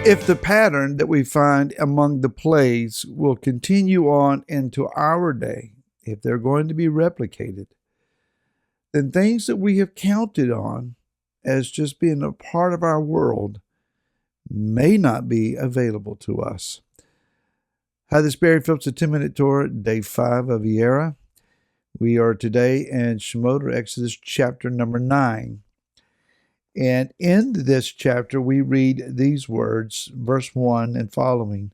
If the pattern that we find among the plagues will continue on into our day, if they're going to be replicated, then things that we have counted on as just being a part of our world may not be available to us. Hi, this is Barry Phillips, a 10-Minute Torah, Day 5 of the era. We are today in Shemot, or Exodus chapter number 9. And in this chapter, we read these words, verse 1 and following.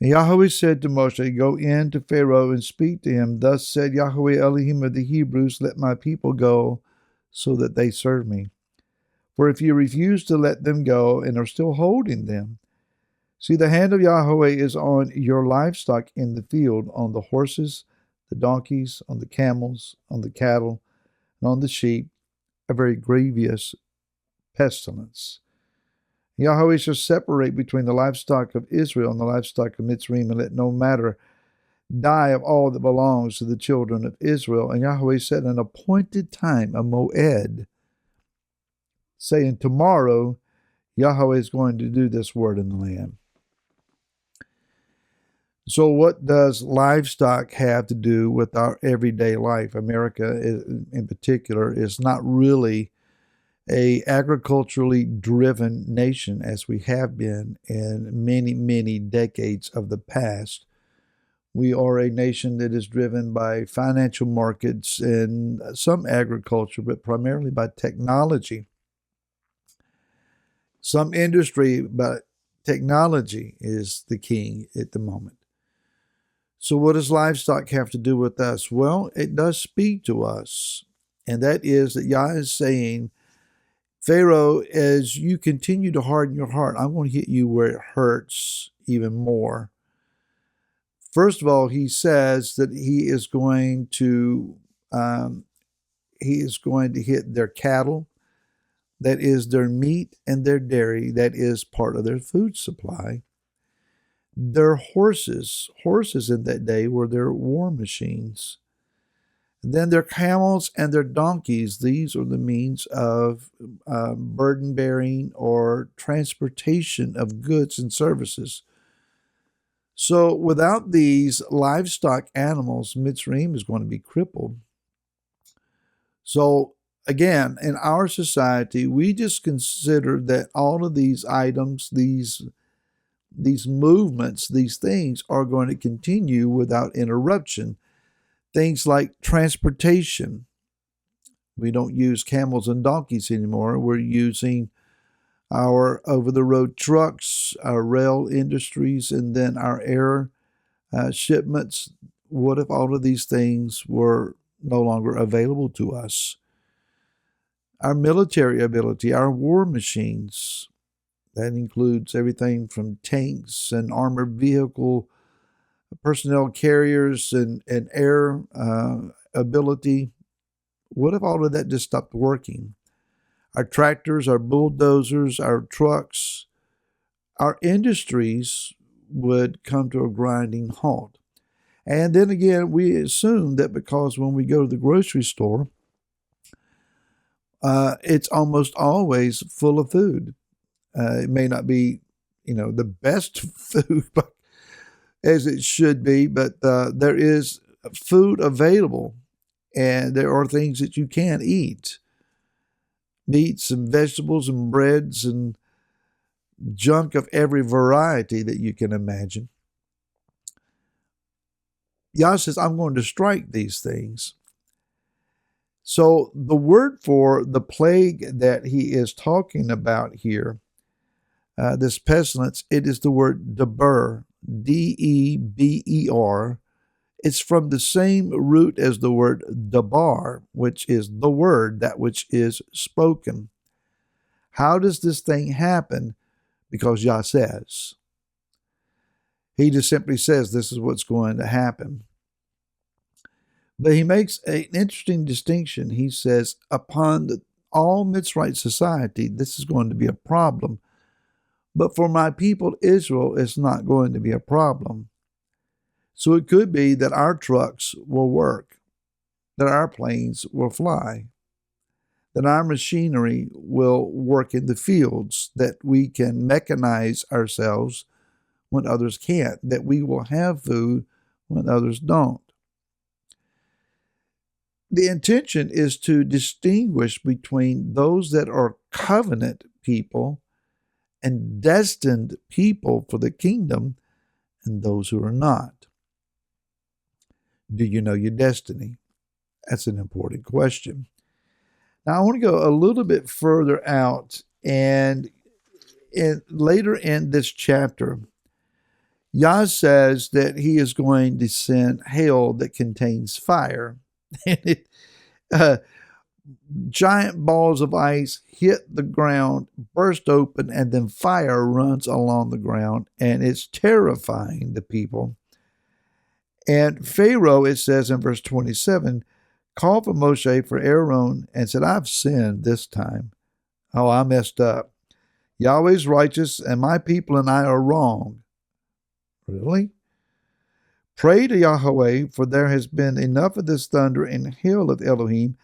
And Yahweh said to Moshe, "Go in to Pharaoh and speak to him. Thus said Yahweh Elohim of the Hebrews, let my people go so that they serve me. For if you refuse to let them go and are still holding them, see, the hand of Yahweh is on your livestock in the field, on the horses, the donkeys, on the camels, on the cattle, and on the sheep, a very grievous pestilence. Yahweh shall separate between the livestock of Israel and the livestock of Mitzrayim, and let no matter die of all that belongs to the children of Israel." And Yahweh set an appointed time, a moed, saying, tomorrow Yahweh is going to do this word in the land. So what does livestock have to do with our everyday life? America in particular is not really a agriculturally driven nation as we have been in many, many decades of the past. We are a nation that is driven by financial markets and some agriculture, but primarily by technology. Some industry, but technology is the king at the moment. So what does livestock have to do with us? Well, it does speak to us, and that is that Yah is saying, Pharaoh, as you continue to harden your heart, I'm going to hit you where it hurts even more. First of all, he says that he is going to hit their cattle, that is their meat and their dairy, that is part of their food supply. Their horses in that day were their war machines. Then their camels and their donkeys, these are the means of burden bearing or transportation of goods and services. So without these livestock animals, Mitzrayim is going to be crippled. So again, in our society, we just consider that all of these items, these movements, these things are going to continue without interruption. Things like transportation. We don't use camels and donkeys anymore. We're using our over-the-road trucks, our rail industries, and then our air shipments. What if all of these things were no longer available to us? Our military ability, our war machines, that includes everything from tanks and armored vehicle personnel carriers and air ability. What if all of that just stopped working? Our tractors, our bulldozers, our trucks, our industries would come to a grinding halt. And then again, we assume that because when we go to the grocery store, it's almost always full of food. It may not be, the best food, but as it should be, but there is food available, and there are things that you can eat. Meats and vegetables and breads and junk of every variety that you can imagine. Yah says, I'm going to strike these things. So the word for the plague that he is talking about here, this pestilence, it is the word deber, D-E-B-E-R. It's from the same root as the word dabar, which is the word, that which is spoken. How does this thing happen? Because Yah says. He just simply says this is what's going to happen. But he makes an interesting distinction. He says, upon all Mitzrayim society, this is going to be a problem. But for my people Israel, it's not going to be a problem. So it could be that our trucks will work, that our planes will fly, that our machinery will work in the fields, that we can mechanize ourselves when others can't, that we will have food when others don't. The intention is to distinguish between those that are covenant people and destined people for the kingdom and those who are not. Do you know your destiny? That's an important question. Now, I want to go a little bit further out, and later in this chapter, Yah says that he is going to send hail that contains fire. uh, Giant balls of ice hit the ground, burst open, and then fire runs along the ground, and it's terrifying the people. And Pharaoh, it says in verse 27, called for Moshe, for Aaron, and said, I've sinned this time. Oh, I messed up. Yahweh's righteous, and my people and I are wrong. Really? Pray to Yahweh, for there has been enough of this thunder and hail of Elohim,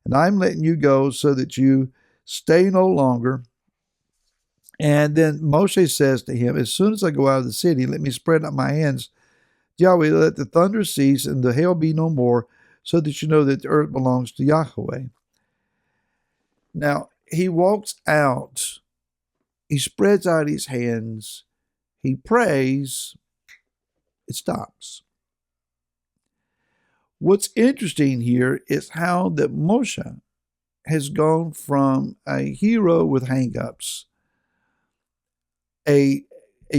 and I'm letting you go so that you stay no longer. And then Moshe says to him, as soon as I go out of the city, let me spread out my hands. Yahweh, let the thunder cease and the hail be no more, so that you know that the earth belongs to Yahweh. Now, he walks out. He spreads out his hands. He prays. It stops. What's interesting here is how that Moshe has gone from a hero with hang-ups, a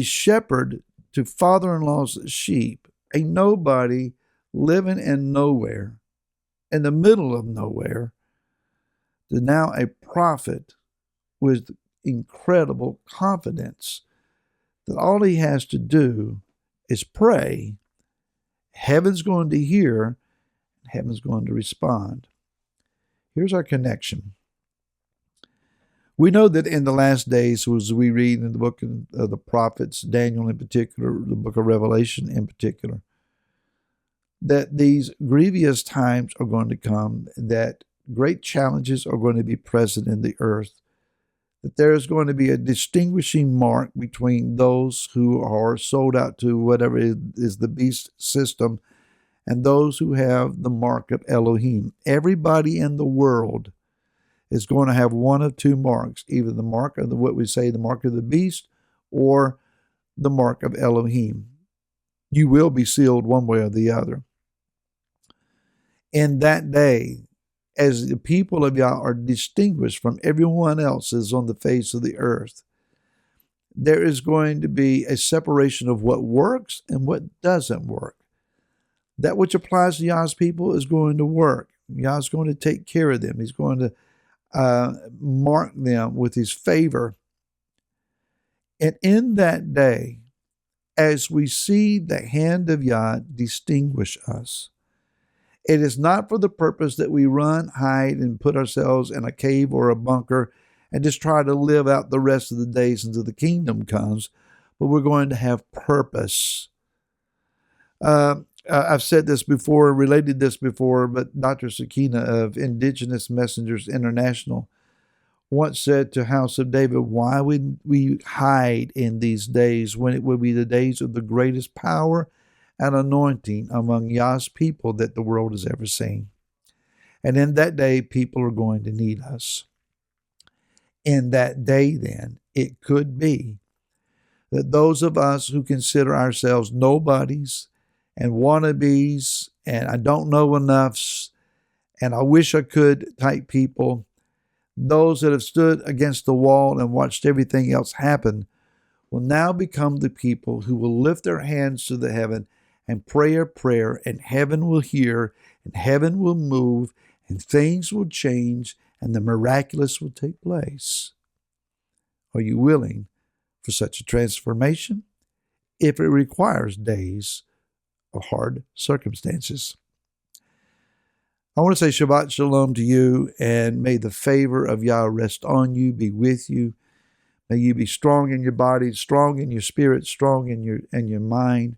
shepherd to father-in-law's sheep, a nobody living in nowhere, in the middle of nowhere, to now a prophet with incredible confidence that all he has to do is pray. Heaven's going to hear, heaven's going to respond. Here's our connection. We know that in the last days, as we read in the book of the prophets, Daniel in particular, the book of Revelation in particular, that these grievous times are going to come, that great challenges are going to be present in the earth, that there is going to be a distinguishing mark between those who are sold out to whatever is the beast system and those who have the mark of Elohim. Everybody in the world is going to have one of two marks, either the mark of what we say, the mark of the beast, or the mark of Elohim. You will be sealed one way or the other. In that day, as the people of Yah are distinguished from everyone else's on the face of the earth, there is going to be a separation of what works and what doesn't work. That which applies to Yah's people is going to work. Yah's going to take care of them. He's going to mark them with his favor. And in that day, as we see the hand of Yah distinguish us, it is not for the purpose that we run, hide, and put ourselves in a cave or a bunker and just try to live out the rest of the days until the kingdom comes, but we're going to have purpose. I've said this before, related this before, but Dr. Sakina of Indigenous Messengers International once said to House of David, why would we hide in these days when it will be the days of the greatest power and anointing among Yah's people that the world has ever seen? And in that day, people are going to need us. In that day, then, it could be that those of us who consider ourselves nobodies and wannabes and I don't know enoughs and I wish I could type people, those that have stood against the wall and watched everything else happen, will now become the people who will lift their hands to the heaven and pray a prayer, and heaven will hear, and heaven will move, and things will change, and the miraculous will take place. Are you willing for such a transformation? If it requires days of hard circumstances. I want to say Shabbat Shalom to you, and may the favor of Yah rest on you, be with you. May you be strong in your body, strong in your spirit, strong in your mind.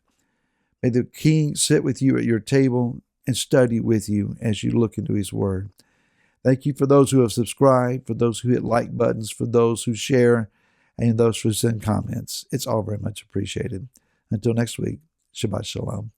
May the King sit with you at your table and study with you as you look into his word. Thank you for those who have subscribed, for those who hit like buttons, for those who share, and those who send comments. It's all very much appreciated. Until next week, Shabbat Shalom.